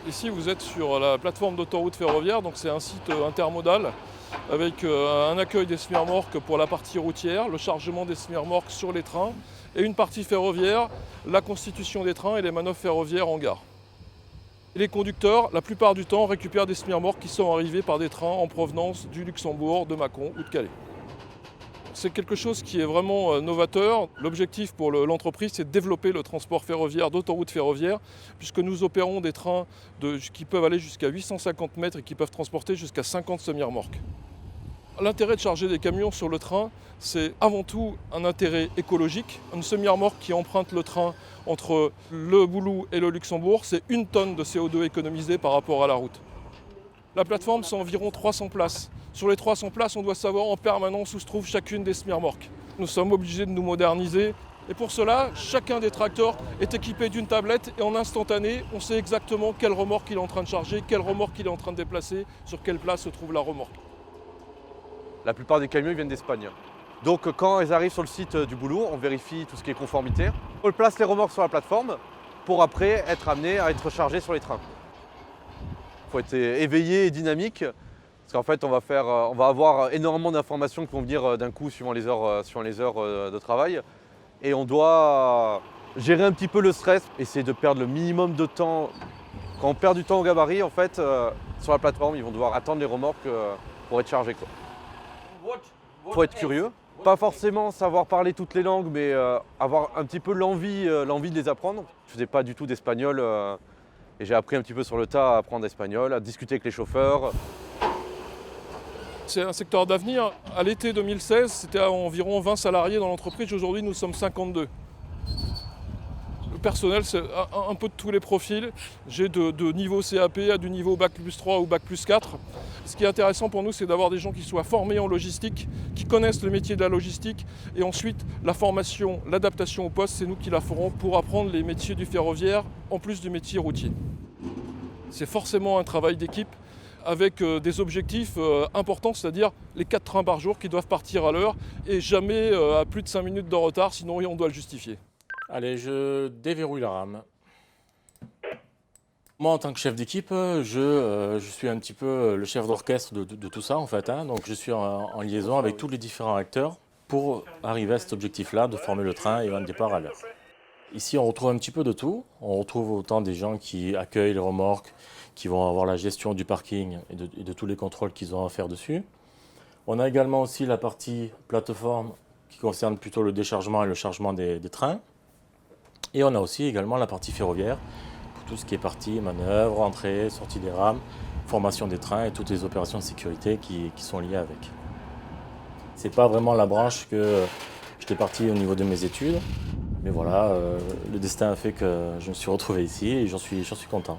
Ici, vous êtes sur la plateforme d'autoroute ferroviaire, donc c'est un site intermodal avec un accueil des semi-remorques pour la partie routière, le chargement des semi-remorques sur les trains et une partie ferroviaire, la constitution des trains et les manœuvres ferroviaires en gare. Et les conducteurs, la plupart du temps, récupèrent des semi-remorques qui sont arrivés par des trains en provenance du Luxembourg, de Mâcon ou de Calais. C'est quelque chose qui est vraiment novateur. L'objectif pour l'entreprise, c'est de développer le transport ferroviaire, d'autoroute ferroviaire, puisque nous opérons des trains qui peuvent aller jusqu'à 850 mètres et qui peuvent transporter jusqu'à 50 semi-remorques. L'intérêt de charger des camions sur le train, c'est avant tout un intérêt écologique. Une semi-remorque qui emprunte le train entre le Boulou et le Luxembourg, c'est 1 tonne de CO2 économisée par rapport à la route. La plateforme, c'est environ 300 places. Sur les 300 places, on doit savoir en permanence où se trouve chacune des semi-remorques. Nous sommes obligés de nous moderniser. Et pour cela, chacun des tracteurs est équipé d'une tablette et en instantané, on sait exactement quelle remorque il est en train de charger, quelle remorque il est en train de déplacer, sur quelle place se trouve la remorque. La plupart des camions ils viennent d'Espagne. Donc quand ils arrivent sur le site du Boulot, on vérifie tout ce qui est conformité. On place les remorques sur la plateforme pour après être amené à être chargé sur les trains. Il faut être éveillé et dynamique parce qu'en fait on va avoir énormément d'informations qui vont venir d'un coup suivant les heures de travail. Et on doit gérer un petit peu le stress, essayer de perdre le minimum de temps. Quand on perd du temps au gabarit, en fait, sur la plateforme, ils vont devoir attendre les remorques pour être chargés. Il faut être curieux, pas forcément savoir parler toutes les langues, mais avoir un petit peu l'envie de les apprendre. Je ne faisais pas du tout d'espagnol et j'ai appris un petit peu sur le tas à apprendre l'espagnol, à discuter avec les chauffeurs. C'est un secteur d'avenir. À l'été 2016, c'était environ 20 salariés dans l'entreprise. Aujourd'hui, nous sommes 52. Le personnel, c'est un peu de tous les profils. J'ai de niveau CAP à du niveau Bac plus 3 ou Bac plus 4. Ce qui est intéressant pour nous, c'est d'avoir des gens qui soient formés en logistique, qui connaissent le métier de la logistique. Et ensuite, la formation, l'adaptation au poste, c'est nous qui la ferons pour apprendre les métiers du ferroviaire, en plus du métier routier. C'est forcément un travail d'équipe avec des objectifs importants, c'est-à-dire les 4 trains par jour qui doivent partir à l'heure et jamais à plus de 5 minutes de retard, sinon on doit le justifier. Allez, je déverrouille la rame. Moi, en tant que chef d'équipe, je suis un petit peu le chef d'orchestre de tout ça, en fait. Donc, je suis en liaison avec tous les différents acteurs pour arriver à cet objectif-là, de former le train et un départ à l'heure. Ici, on retrouve un petit peu de tout. On retrouve autant des gens qui accueillent les remorques, qui vont avoir la gestion du parking et de tous les contrôles qu'ils ont à faire dessus. On a également aussi la partie plateforme qui concerne plutôt le déchargement et le chargement des trains. Et on a aussi également la partie ferroviaire, pour tout ce qui est partie manœuvre, entrée, sortie des rames, formation des trains et toutes les opérations de sécurité qui sont liées avec. Ce n'est pas vraiment la branche que j'étais parti au niveau de mes études, mais voilà, le destin a fait que je me suis retrouvé ici et j'en suis content.